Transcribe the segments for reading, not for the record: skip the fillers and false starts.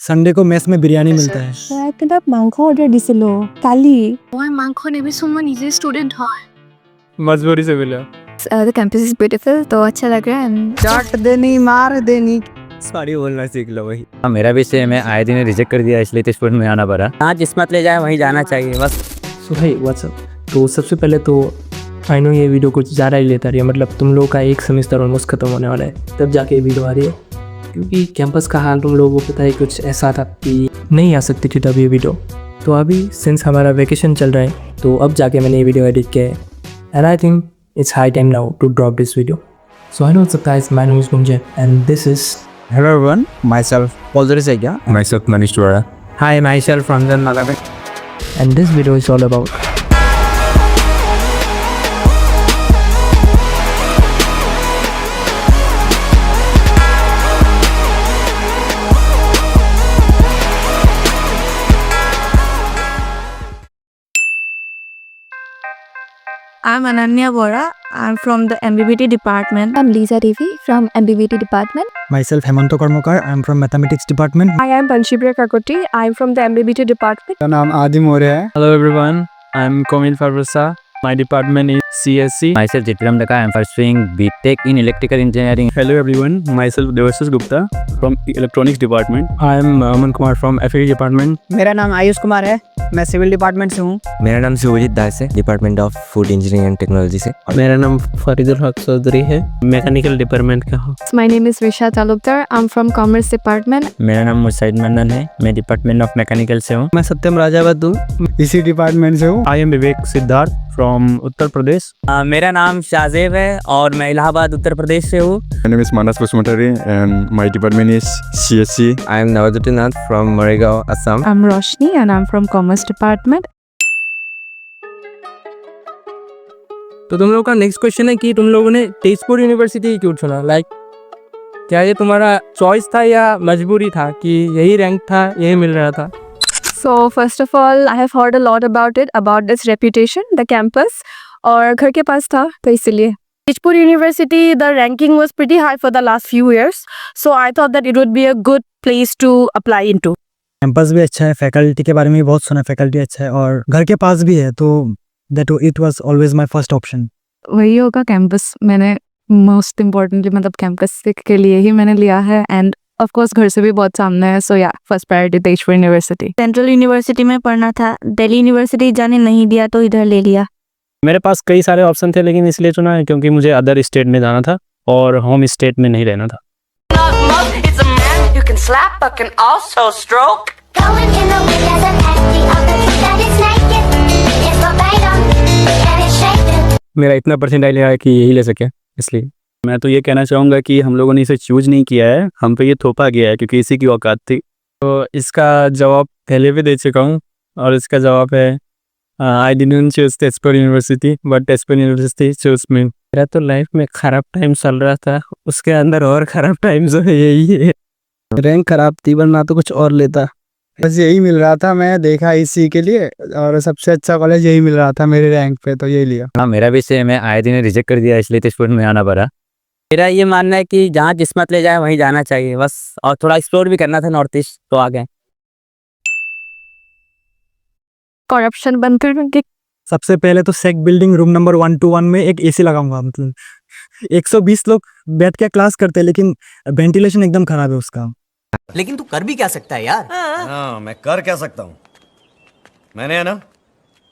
Sunday को mess में बिरयानी मिलता है। একটা মাংস অর্ডার দিছিলো কালি। মই মাংস নিবিছো, মই নিজে স্টুडेंट হয়। मजबूरी से मिला। The campus is beautiful, तो अच्छा लग रहा है। चाट देनी मार देनी। सॉरी बोलना सीख लो वही। मेरा भी सेम है, आए दिन रिजेक्ट कर दिया इसलिए तो स्पोर्ट में आना पड़ा। हाँ जिस्मत ले जाए वहीं जाना चाहिए बस। सो भाई व्हाट्सअप। तो सबसे पहले तो आई नो ये वीडियो कुछ ज़्यादा ही लेता रही है, मतलब तुम लोग का एक सेमेस्टर ऑलमोस्ट खत्म होने वाला है तब जाके ये वीडियो आ रही है, क्योंकि कैंपस का हाल तुम लोगों को पता है कुछ ऐसा था कि नहीं आ सकती थी तब ये वीडियो। तो अभी सिंस हमारा वेकेशन चल रहा है तो अब जाके मैंने ये वीडियो एडिट किया है and I think it's high time now to drop this video. So I know what's up guys, my name is Gunjan and this is Hello everyone, myself Paulzari Segya. Myself Manish Dwara. Hi, myself Ranjan Nagave. and this video is all about I'm Ananya Bora. I'm from the MBBT department. I'm Lisa Devi from MBBT department. Myself Hemanto Karmakar. I'm from Mathematics department. I am Panchipriya Kakoti. I'm from the MBBT department. मेरा नाम आदि मौर्य है। Hello everyone, I'm Komil Farbrasa. My department is CSC. Myself Jitram Daka. I'm pursuing BTech in Electrical Engineering. Hello everyone, myself Devashish Gupta from Electronics department. I'm Aman Kumar from FAE department. मेरा नाम आयुष कुमार है, मैं civil department से हूँ। मेरा नाम शिवजीत दास है, department of food engineering and technology से। मेरा नाम फरीदुल हक चौधरी है, मैकेनिकल डिपार्टमेंट का हूँ। My name is Risha Talukdar. I'm from Commerce department. मेरा नाम मुसाइद मंदन है, मैं डिपार्टमेंट ऑफ मैकेनिकल से हूँ। मैं सत्यम राजावत हूँ, इसी डिपार्टमेंट से हूँ। I am Vivek Siddharth from Uttar Pradesh. मेरा नाम शाहजेब है और मैं इलाहाबाद उत्तर प्रदेश से हूँ। My name is Manas Pusmatari and my department is CSC. I am Navajyoti Nath from Moregaon, Assam. I'm Roshni and I'm from Commerce department. तो तुम लोगों का नेक्स्ट क्वेश्चन है कि तुम लोगों ने तेजपुर यूनिवर्सिटी क्यों चुना? लाइक क्या ये तुम्हारा चॉइस था या मजबूरी था कि यही रैंक था, यही मिल रहा था? So first of all, I have heard a lot about it, about its reputation, the campus, और घर के पास था तो इसलिए. Tezpur University, the ranking was pretty high for the last few years, so I thought that it would be a good place to apply into. Campus भी अच्छा है, faculty के बारे में भी बहुत सुना, फैकल्टी अच्छा है और घर के पास भी है, तो that it was always my first option. वही होगा कैंपस, मैंने मोस्ट इम्पोर्टेंटली मतलब कैंपस के लिए ही मैंने लिया है एंड ऑफ कोर्स घर से भी बहुत सामने है, सो या first priority Tezpur university. Central university में पढ़ना था, दिल्ली यूनिवर्सिटी जाने नहीं दिया तो इधर ले लिया. मेरे पास कई सारे ऑप्शन थे लेकिन इसलिए चुना है क्योंकि मुझे अदर स्टेट में जाना था और होम स्टेट में नहीं रहना था। It's a man you can slap but can also stroke. Going in the wind as a pasty of the truth that is naked. It's verbatim and it's shaken. मेरा इतना परसेंटाइल आया कि यही ले सके, इसलिए मैं तो ये कहना चाहूँगा कि हम लोगों ने इसे चूज नहीं किया है, हम पे ये थोपा गया है क्योंकि इसी की औकात थी। तो इसका जवाब पहले भी दे चुका हूँ और इसका जवाब है I didn't choose Tezpur university but Tezpur university chose me. मेरा तो लाइफ में खराब टाइम चल रहा था, उसके अंदर और खराब टाइम जो है यही है। रैंक खराब थी वरना तो कुछ और लेता, बस यही मिल रहा था, मैं देखा इसी के लिए और सबसे अच्छा कॉलेज यही मिल रहा था मेरे रैंक पे, तो यही लिया। हाँ मेरा भी सेम है, आए दिन रिजेक्ट कर दिया इसलिए तो स्पोर्ट में आना पड़ा। मेरा ये मानना है कि जहाँ जिस्मत ले जाए वहीं जाना चाहिए बस, और थोड़ा एक्सप्लोर भी करना था नॉर्थ ईस्ट, तो आ गए। करप्शन बंद करके सबसे पहले तो सेक बिल्डिंग रूम नंबर 121 में एक एसी लगाऊंगा, मतलब 120 लोग बैठ के क्लास करते हैं लेकिन वेंटिलेशन एकदम खराब है उसका। लेकिन तू कर भी क्या सकता है यार? हाँ, मैं कर क्या सकता हूँ? मैंने है ना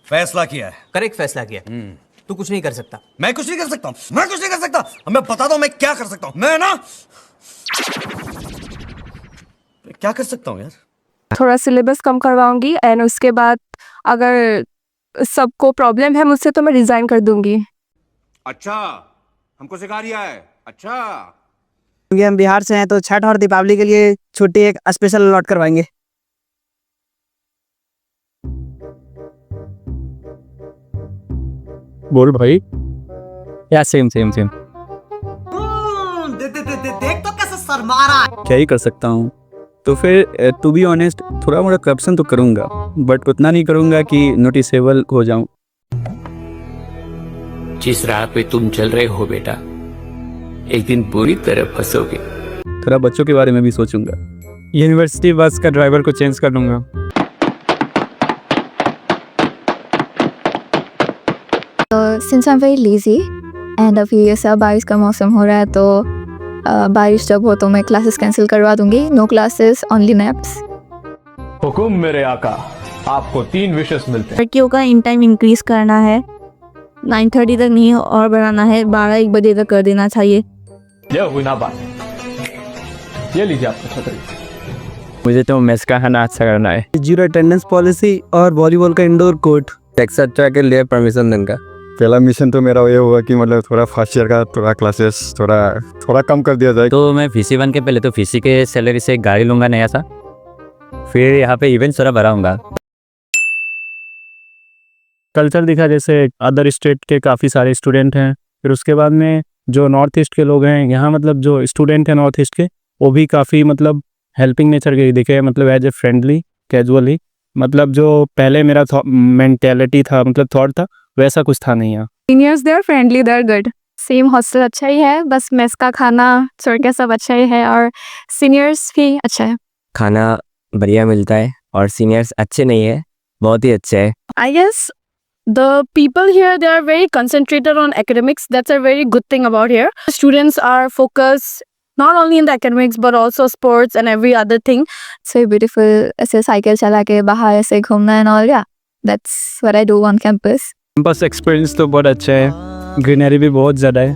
फैसला किया है। करेक्ट फैसला किया। तू कुछ नहीं कर सकता। मैं कुछ नहीं कर सकता हूँ, मैं कुछ नहीं कर सकता। अब मैं बताता हूँ मैं क्या कर सकता हूँ। मैं ना क्या कर सकता हूँ यार? थोड़ा सिलेबस कम करवाऊंगी एंड उसके बाद अगर सबको प्रॉब्लम है मुझसे तो मैं रिजाइन कर दूंगी। अच्छा, हमको सिखा रिया है। अच्छा, क्योंकि हम बिहार से हैं तो छठ और दीपावली के लिए छुट्टी एक स्पेशल अलॉट करवाएंगे। बोल भाई। या सेम सेम सेम। देख तो कैसे शर्मा रहा है। क्या ही कर सकता हूँ, तो फिर टू बी ऑनेस्ट थोड़ा मोड़ा करप्शन तो करूँगा बट उतना नहीं करूँगा कि नोटिसेबल हो जाऊँ। जिस राह पे तुम चल रहे हो बेटा, एक दिन बुरी तरह फंसोगे। थोड़ा बच्चों के बारे में भी सोचूंगा, यूनिवर्सिटी बस का ड्राइवर को चेंज कर लूँगा। Since I am very lazy and अभी ऐसा बारिश का मौसम हो रहा है तो बारिश जब हो तो मैं क्लासेस कैंसिल करवा दूंगी। No classes, only naps. हुकुम मेरे आका, आपको 3 विशेस मिलते हैं। लड़कियों का इन टाइम इंक्रीज करना है, 9:30 तक नहीं और बढ़ाना है, 12-1 बजे तक कर देना चाहिए। ये हुई ना बात। ये लीजिए आपका छतरी। मुझे तो मेस का खाना अच्छा करना है। 0 अटेंडेंस पॉलिसी और वॉलीबॉल का इंडोर कोर्ट। एक्सेट्रा के लिए परमिशन देने का। पहला मिशन तो मेरा ये हुआ कि मतलब थोड़ा फर्स्ट ईयर का थोड़ा क्लासेस थोड़ा कम कर दिया जाए। तो मैं फीसी बन के पहले तो फीसी के सैलरी से एक गाड़ी लूँगा नया सा, फिर यहाँ पे इवेंट्स थोड़ा भराऊँगा। कल्चर दिखा, जैसे अदर स्टेट के काफ़ी सारे स्टूडेंट हैं। फिर उसके बाद में जो नॉर्थ ईस्ट के लोग हैं यहाँ, मतलब जो स्टूडेंट हैं नॉर्थ ईस्ट के, वो भी काफ़ी मतलब हेल्पिंग नेचर के दिखे, मतलब एज ए फ्रेंडली कैजुअली। मतलब जो पहले मेरा मेंटेलिटी था, मतलब थॉट था, वैसा कुछ था नहीं यहाँ। Seniors they are friendly, they are good. Same hostel अच्छा ही है, बस मेस का खाना छोड़ सब अच्छा ही है और सीनियर्स भी अच्छा है। खाना बढ़िया मिलता है और सीनियर्स अच्छे नहीं है, बहुत ही अच्छे है। I guess the people here, they are very concentrated on academics. That's a very good thing about here. Students are focused not only in the academics but also sports and every other thing. It's very beautiful. ऐसे cycle चला के बाहर ऐसे घूमना and all. Yeah, that's what I do on campus. Campus experience तो बहुत अच्छा है, ग्रीनरी भी बहुत ज़्यादा है।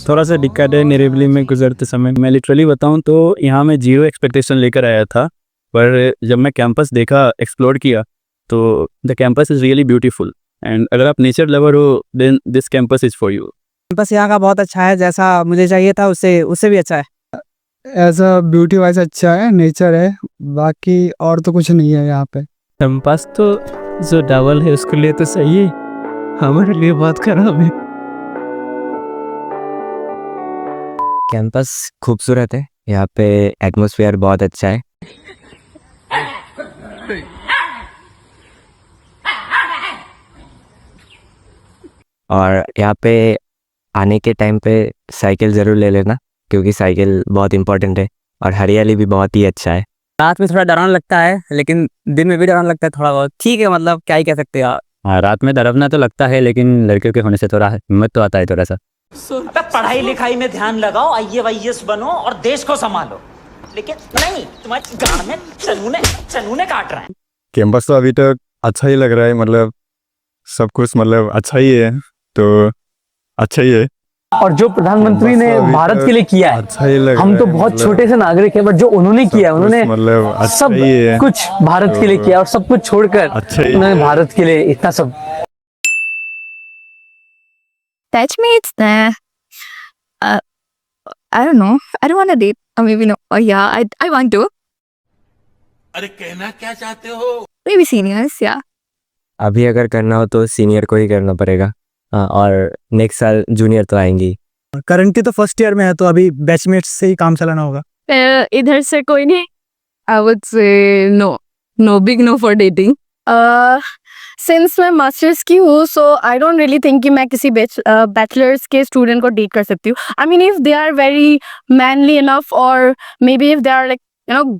थोड़ा सा दिक्कत है निरिवली में गुजरते समय। मैं लिटरली बताऊँ तो यहाँ मैं 0 एक्सपेक्टेशन लेकर आया था, पर जब मैं कैंपस देखा, एक्सप्लोर किया, तो the campus is really beautiful and अगर आप नेचर लवर हो then this campus is for you. Campus यहाँ का बहुत अच्छा है, जैसा मुझे चाहिए था उससे भी अच्छा है। ऐसा ब्यूटी वाइज अच्छा है, नेचर है, बाकी और तो कुछ नहीं है यहाँ पे। कैंपस तो जो डबल है उसके लिए तो सही है, हमारे लिए बहुत खराब है। कैंपस खूबसूरत है, यहाँ पे एटमॉस्फेयर बहुत अच्छा है। और यहाँ पे आने के टाइम पे साइकिल ज़रूर ले लेना, क्योंकि साइकिल बहुत इम्पोर्टेंट है और हरियाली भी बहुत ही अच्छा है। रात में थोड़ा डरावना लगता है, लेकिन दिन में भी डरावना लगता है थोड़ा बहुत। ठीक है, मतलब क्या ही कह सकते हैं यार। हाँ, रात में डरावना तो लगता है, लेकिन लड़कियों के होने से थोड़ा हिम्मत तो आता है थोड़ा सा। पढ़ाई लिखाई में ध्यान लगाओ, IAS बनो और देश को संभालो, लेकिन नहीं, तुम्हारे गांड में चनूने काट रहे हैं। कैंपस तो अभी तक अच्छा ही लग रहा है, मतलब सब कुछ मतलब अच्छा ही है, तो अच्छा ही है। और जो प्रधानमंत्री ने भारत के लिए किया है, अच्छा ही लग हम तो रहा है, बहुत मतलब छोटे से नागरिक हैं, बट जो उन्होंने किया, उन्होंने मतलब अच्छा सब ही है, कुछ भारत के लिए किया और सब कुछ छोड़कर अच्छा ही उन्होंने भारत के लिए इतना सब। Batchmates, nah. I don't know. I don't want to date. Or maybe no. Oh yeah, I want to. अरे कहना क्या चाहते हो? Maybe seniors, yeah. अभी अगर करना हो तो सीनियर को ही करना पड़ेगा। हाँ, और नेक्स्ट साल जूनियर तो आएंगी। करंटली तो फर्स्ट ईयर में है, तो अभी बैचमेट्स से ही काम चलाना होगा। इधर से कोई नहीं। I would say no. No, big no for dating. Since मैं मास्टर्स की हूँ, so I don't really think कि मैं किसी बैचलर्स के स्टूडेंट को डेट कर सकती हूँ। I mean, if they are very manly enough or maybe if they are like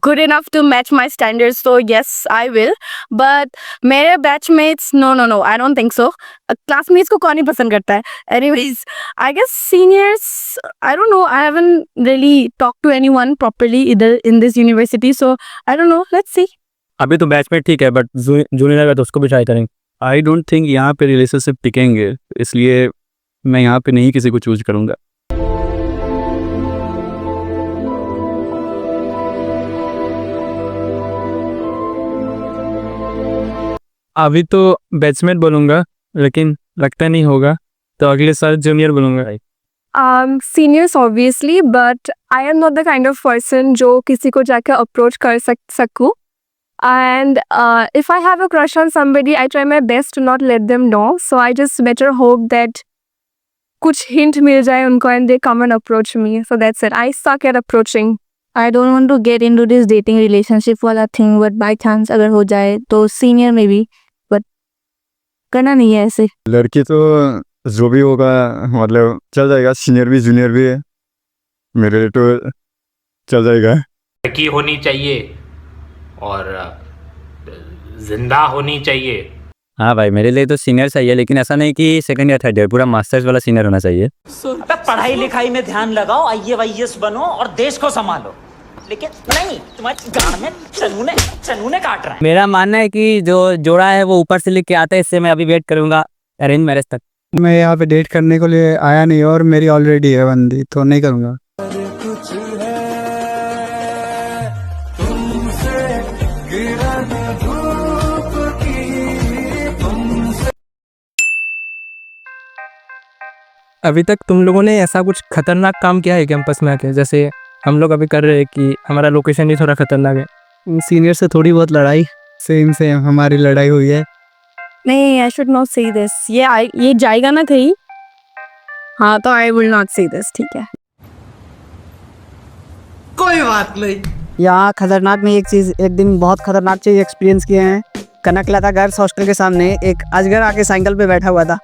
good enough to match my standards, so yes, I will. But मेरे batchmates, no, I don't think so. Classmates को कौन ही पसंद करता है? Anyways, I guess seniors, I don't know. I haven't really talked to anyone properly either in this university, so I don't know. Let's see. अभी तो batchmate ठीक है, but junior है तो उसको भी ट्राई करेंगे। आई डोंट थिंक यहाँ पे रिलेशनशिप टिकेंगे, इसलिए मैं यहाँ पे नहीं किसी को चूज करूँगा। अभी तो बैचमेट बोलूँगा, लेकिन लगता नहीं होगा, तो अगले साल जूनियर बोलूँगा। Seniors obviously, but I am not the kind of person जो किसी को जाकर approach कर सकूँ. And if I have a crush on somebody, I try my best to not let them know. So I just better hope that कुछ hint मिल जाए उनको and they come and approach me. So that's it. I suck at approaching. I don't want to get into this dating relationship वाला thing, but by chance अगर हो जाए तो senior में भी, but करना नहीं है ऐसे। लड़की तो जो भी होगा मतलब चल जाएगा, सीनियर भी जूनियर भी है, मेरे लिए तो चल जाएगा। लड़की होनी चाहिए और जिंदा होनी चाहिए। हाँ भाई, मेरे लिए तो सीनियर चाहिए, लेकिन ऐसा नहीं कि सेकंड या थर्ड ईयर, पूरा मास्टर्स वाला सीनियर होना चाहिए। अबे पढ़ाई लिखाई में ध्यान लगाओ, IAS बनो और देश को संभालो, लेकिन नहीं, तुम्हारी गांड में चनूने काट रहे हैं। मेरा मानना है कि जो जोड़ा है वो ऊपर से लिख के आता है, इससे मैं अभी वेट करूंगा अरेंज मैरिज तक। मैं यहाँ पे डेट करने के लिए आया नहीं और मेरी ऑलरेडी है बंदी, तो नहीं करूँगा। अभी तक तुम लोगों ने ऐसा कुछ खतरनाक काम किया है कैंपस में आके? जैसे हम लोग अभी कर रहे हैं कि हमारा लोकेशन ही थोड़ा खतरनाक है। सीनियर से थोड़ी बहुत लड़ाई, सेम हमारी लड़ाई हुई है। नहीं, आई शुड नॉट से दिस। ये जाएगा ना कहीं, हाँ तो आई विल नॉट से दिस, ठीक है। कोई बात नहीं। यहाँ खतरनाक में एक दिन बहुत खतरनाक चीज एक्सपीरियंस किए हैं। कनकलता गर्ल्स हॉस्टल के सामने एक अजगर आके साइकिल पे बैठा हुआ था।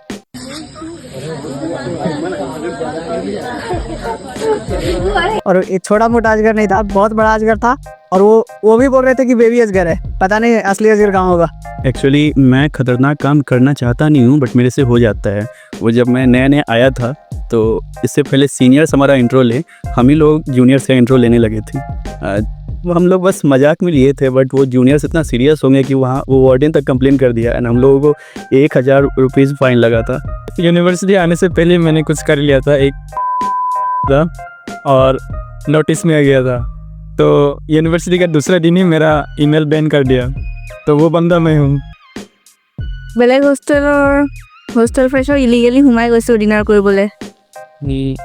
और एक छोटा मोटा अजगर नहीं था, बहुत बड़ा अजगर था। और वो भी बोल रहे थे कि बेबी अजगर है, पता नहीं असली अजगर कहाँ होगा। एक्चुअली मैं खतरनाक काम करना चाहता नहीं हूँ, बट मेरे से हो जाता है। वो जब मैं नया आया था, तो इससे पहले सीनियर्स हमारा इंट्रो ले, हम ही लोग जूनियर से इंट्रो लेने लगे थे। वो हम लोग बस मजाक में लिए थे, बट वो जूनियर्स इतना सीरियस होंगे कि वहाँ वो वार्डन तक कंप्लेन कर दिया, एंड हम लोगों को 1000 रुपीज़ फाइन लगा था। यूनिवर्सिटी आने से पहले मैंने कुछ कर लिया था, और नोटिस में आ गया था। तो यूनिवर्सिटी का दूसरा दिन ही मेरा ईमेल बैन कर दिया, तो वो बंदा मैं हूँ। বেলেগ হোস্টেল ফ্ৰেছৰ ইলিগেলি সোমাই গৈছোঁ ডিনাৰ কৰিবলৈ।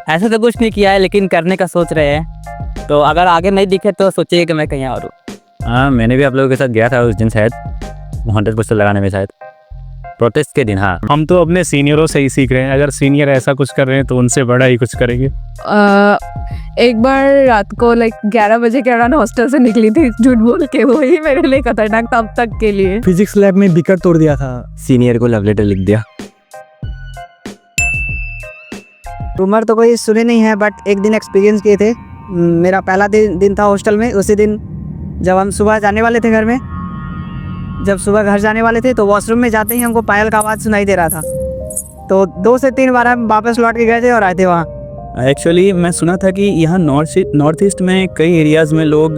ऐसा तो कुछ नहीं किया है, लेकिन करने का सोच रहे हैं। तो अगर आगे नहीं दिखे तो सोचिए कि मैं कहीं और हूँ। हाँ, मैंने भी आप लोगों के साथ गया था उस दिन, शायद 100 पोस्टर लगाने में, शायद प्रोटेस्ट के दिन। हाँ, हम तो अपने सीनियरों से ही सीख रहे हैं। अगर सीनियर ऐसा कुछ कर रहे हैं तो उनसे बड़ा ही कुछ करेंगे। एक बार रात को 11 बजे के अराउंड हॉस्टल से निकली थी झूठ बोल के, वही मेरे लिए खतरनाक था अब तक के लिए। फिजिक्स लैब में बिकर तोड़ दिया था। सीनियर को लव लेटर लिख दिया। रूमर तो कोई सुने नहीं है, बट एक दिन एक्सपीरियंस किए थे। मेरा पहला दिन था हॉस्टल में। उसी दिन जब हम सुबह जाने वाले थे घर में, जब सुबह घर जाने वाले थे, तो वॉशरूम में जाते ही हमको पायल का आवाज़ सुनाई दे रहा था। तो 2 से 3 बार हम वापस लौट के गए थे और आए थे वहाँ। एक्चुअली मैं सुना था कि यहाँ नॉर्थ ईस्ट में कई एरियाज़ में लोग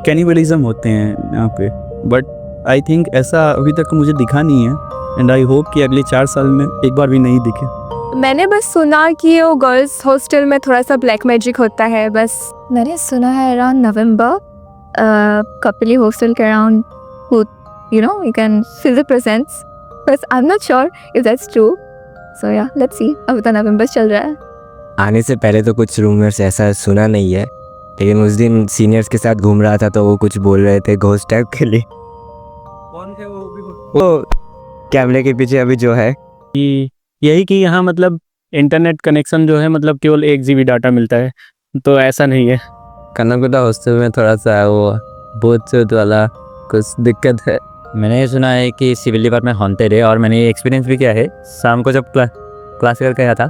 कैनिबलिज्म होते हैं यहाँ पे, बट आई थिंक ऐसा अभी तक मुझे दिखा नहीं है, एंड आई होप कि अगले 4 साल में एक बार भी नहीं दिखे। मैंने बस सुना कि वो गर्ल्स हॉस्टल में थोड़ा सा ब्लैक मैजिक होता है, बस मैंने सुना है। अराउंड नवंबर कपिली हॉस्टल के around, you know, you can feel the presence, but I'm not sure if that's true. So yeah, let's see. अभी तो नवंबर चल रहा है। आने से पहले तो कुछ रूमर्स ऐसा सुना नहीं है, लेकिन उस दिन सीनियर्स के साथ घूम रहा था तो वो कुछ बोल रहे थे घोस्ट टाइप के लिए। कौन थे वो कैमरे के पीछे अभी जो है, यही कि यहाँ मतलब इंटरनेट कनेक्शन जो है, मतलब केवल 1 GB डाटा मिलता है, तो ऐसा नहीं है। कनकलता हॉस्टल में थोड़ा सा वो बहुत वाला कुछ दिक्कत है। मैंने ये सुना है कि सिविल डिपार्टमेंट हॉन्टेड है, और मैंने ये एक्सपीरियंस भी किया है। शाम को जब क्लास करके आया था,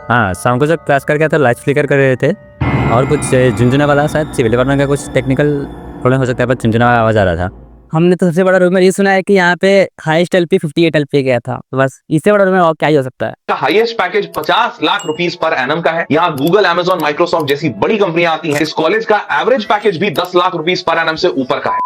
हाँ शाम को जब क्लास करके आया था, लाइट फ्लिकर कर रहे थे, और कुछ झुंझुना वाला, शायद सिविल डिपार्टमेंट का कुछ टेक्निकल प्रॉब्लम हो सकता है, पर झुंझुना वाला आवाज़ आ रहा था। हमने तो सबसे बड़ा रूमर ये सुना है कि यहाँ पे हाईएस्ट एलपी 58 एलपी गया था, बस इससे बड़ा रूमर और क्या ही हो सकता है। Highest package 50 lakh rupees per annum का है। यहाँ गूगल, अमेजॉन, माइक्रोसॉफ्ट जैसी बड़ी कंपनियां आती हैं। इस कॉलेज का एवरेज पैकेज भी 10 लाख रुपीस पर एनम से ऊपर का है।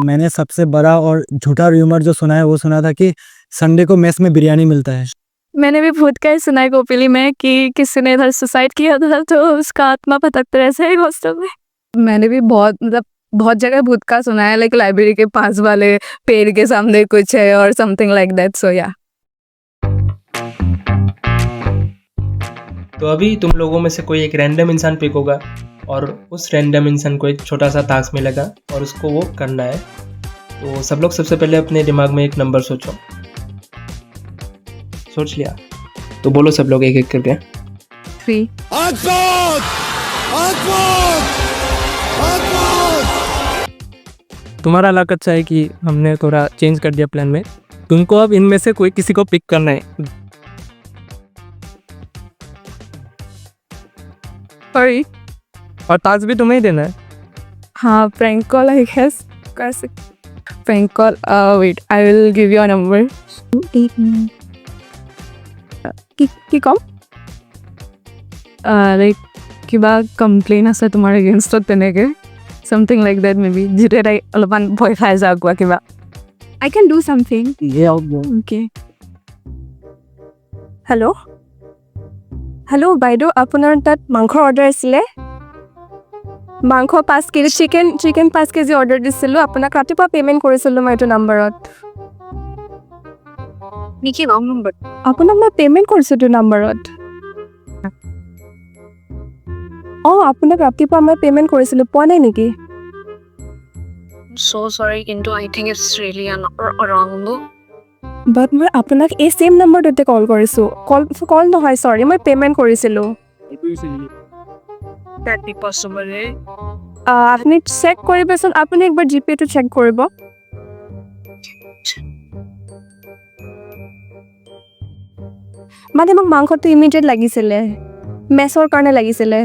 मैंने सबसे बड़ा और झूठा र्यूमर जो सुना है, वो सुना था कि संडे को मेस में बिरयानी मिलता है। मैंने भी भूत का ही सुना है कोपिली में कि किसी ने इधर सुसाइड किया था, तो उसका आत्मा भटकता रहता है हॉस्टल में। मैंने भी बहुत जगह भूत का सुना है, लाइक लाइब्रेरी के पास वाले पेड़ के सामने कुछ है और समथिंग लाइक दैट। सो या तो अभी तुम लोगों में से कोई एक रैंडम इंसान पिक होगा, और उस रैंडम इंसान को एक छोटा सा टास्क मिलेगा और उसको वो करना है। तो सब लोग सबसे पहले अपने दिमाग में एक नंबर सोचो। सोच लिया तो बोलो सब लोग एक एक करके। 3। तुम्हारा हलाकत अच्छा है कि हमने थोड़ा चेंज कर दिया प्लान में। तुमको अब इनमें से कोई किसी को पिक करना है। सॉरी, और टास्क भी तुम्हें ही देना है। हाँ प्रैंक कॉल आई गेस। कर सकते prank call wait I will give you a number কি কম লাইক কিবা কমপ্লেইন আছে তোমাৰ এগেইনষ্টত তেনেকৈ something like that maybe যিটো তাই অলপমান ভয় খাই যাওক বা কিবা I can do something okay hello' বাইদেউ আপোনাৰ তাত মাংসৰ অৰ্ডাৰ আছিলে মাংস 5 কেজি চিকেন 5 কেজি অৰ্ডাৰ দিছিলোঁ আপোনাক ৰাতিপুৱা পে'মেণ্ট কৰিছিলোঁ মই এইটো নাম্বাৰত নেকি ৰং নম্বৰ আপোনাক মই পে'মেণ্ট কৰিছোঁ এইটো নাম্বাৰত অঁ আপোনাক ৰাতিপুৱা মই পে'মেণ্ট কৰিছিলোঁ পোৱা নাই নেকি So sorry, কিন্তু I think it's really wrong. But মই আপোনাক এই ছেইম নম্বৰটোতে কল কৰিছোঁ কল নহয় চৰি মই পে'মেণ্ট কৰিছিলোঁ That be possible, eh? আপুনি চেক কৰিবচোন আপুনি একবাৰ জিপে'টো চেক কৰিব মানে মোক মাংসটো ইমিডিয়েট লাগিছিলে মেছৰ কাৰণে লাগিছিলে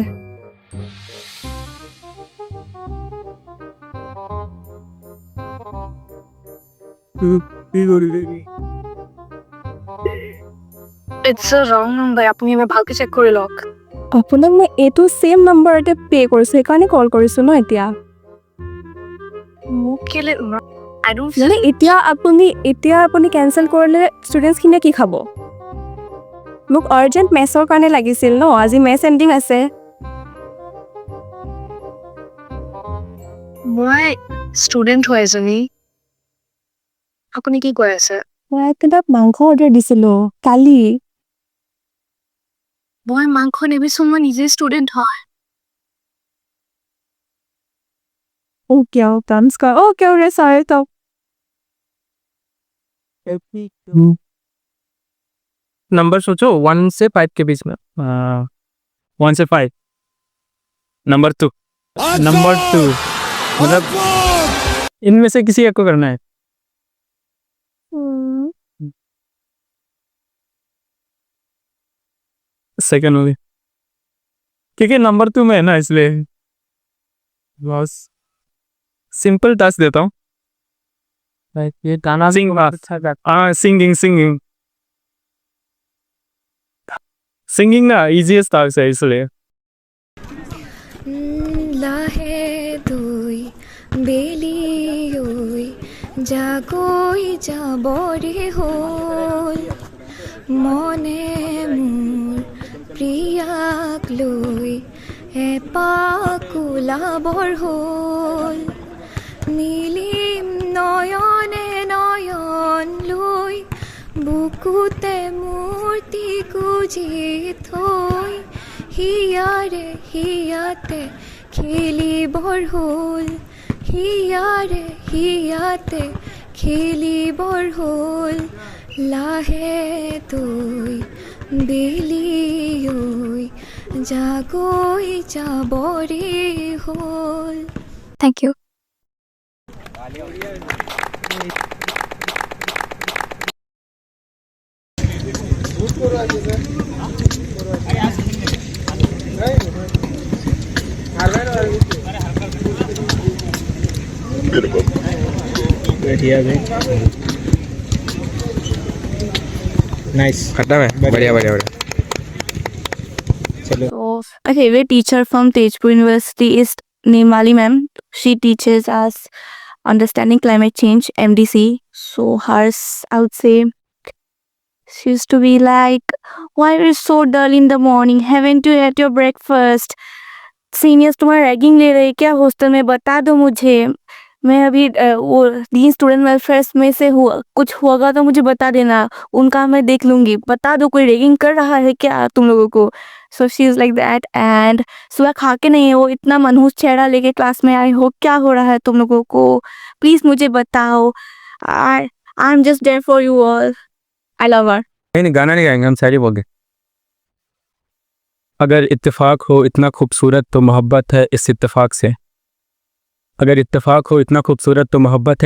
It's a wrong number. আপুনি এবাৰ ভালকৈ চেক কৰি লওক আপোনাক মই এইটো ছেইম নম্বৰতে পে' কৰিছোঁ সেইকাৰণে কল কৰিছোঁ ন এতিয়া মোক কেলে I don't মানে এতিয়া আপুনি কেঞ্চেল কৰিলে ষ্টুডেণ্টছখিনিয়ে কি খাব মোক আৰ্জেণ্ট মেছৰ কাৰণে লাগিছিল ন আজি মেছ এণ্ডিং আছে মই ষ্টুডেণ্ট হয় এজনী আপুনি কি কৈ আছে মই আপোনাক মাংস অৰ্ডাৰ দিছিলোঁ কালি মই মাংস নিবিছোঁ মই নিজে ষ্টুডেণ্ট হয় ओके ओके सॉरी तो नंबर सोचो 1 से 5 के बीच में 1 से 5 नंबर 2 मतलब इनमें से किसी एक को करना है सेकंड होगी क्योंकि नंबर 2 में है ना इसलिए बस सिंपल टास्क देता हूँ ये गाना सिंगिंग ना इजीएस्ट टास्क है इसलिए লাহে দুই বেলিয়ৈ জাগৈ যাবৰে হ'ল মনে মোৰ প্ৰিয়াক লৈ এপাক ওলাবৰ হ'ল নীলিম নয়নে নয়ন লৈ বুকুতে মূৰ্তি গুজি থৈ হিয়াৰে হিয়াতে খেলিবৰ হ'ল হিয়াৰে হিয়াতে খেলিবৰ হ'ল লাহে তৈ বেলিয়ৈ জাগৈ যাবৰে হ'ল थैंक यू नाइस खत्म है बढ़िया बढ़िया बढ़िया So, my favorite teacher from Tejpur University is Nimali ma'am. She teaches us understanding climate change, MDC. So, hers, I would say, she used to be like, why are you so dull in the morning? Haven't you had your breakfast? Seniors तुम्हारा ragging ले रहे क्या hostel में बता दो मुझे मैं अभी वो डी स्टूडेंट वेलफेयर में से कुछ होगा तो मुझे बता देना उनका मैं देख लूंगी बता दो कोई रैगिंग कर रहा है क्या तुम लोगों को so she is like that and सुबह खा के नहीं है वो इतना मनहूस चेहरा लेके क्लास में आई हो क्या हो रहा है तुम लोगों को प्लीज़ मुझे बताओ I am just there for you all I love her नहीं गाना नहीं गाएंगे हम शायरी बोल के अगर इत्तेफाक हो इतना खूबसूरत तो मोहब्बत है इस इत्तेफाक से अगर इत्तेफाक हो इतना खूबसूरत तो मोहब्बत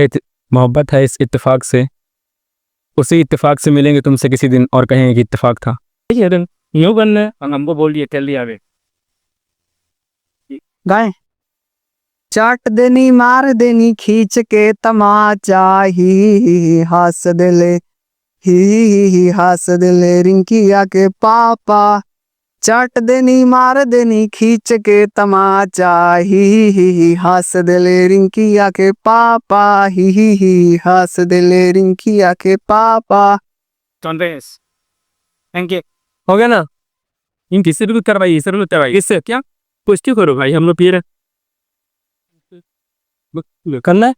है इस इत्तेफाक से उसी इत्तेफाक से मिलेंगे तुमसे किसी दिन और कहेंगे कि इत्तेफाक था न्यू बनना है हमको बोल दिए चल दिया गाएं चाट देनी मार देनी खींच के तमाचा ही हंस दिले ही हंस दिले रिंकिया के पापा। चाट देनी मार देनी खींच के तमाचा ही हंस दिले रिंकिया के पापा ही हंस दिले रिंकिया के पापा। थैंक यू हो गया ना। इन किससे भी करवाइए, सर भी करवाइए, इससे क्या पुष्टि करो भाई, हम लोग पी रहे करना है।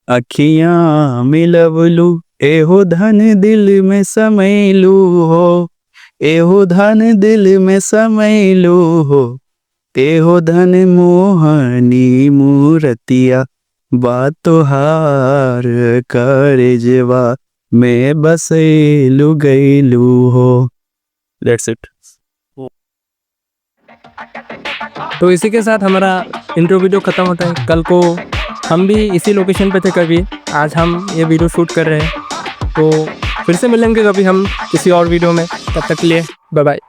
अखियां मिलवलू एहो धन दिल में समैलू हो, एहो धन दिल में समैलू हो, एहो धन मोहनी मूरतिया बातो हार करजवा में बसेलू गईलू हो। That's it. तो इसी के साथ हमारा इंट्रो वीडियो ख़त्म होता है। कल को हम भी इसी लोकेशन पे थे कभी, आज हम ये वीडियो शूट कर रहे हैं। तो फिर से मिलेंगे कभी हम किसी और वीडियो में, तब तक के लिए बाय बाय।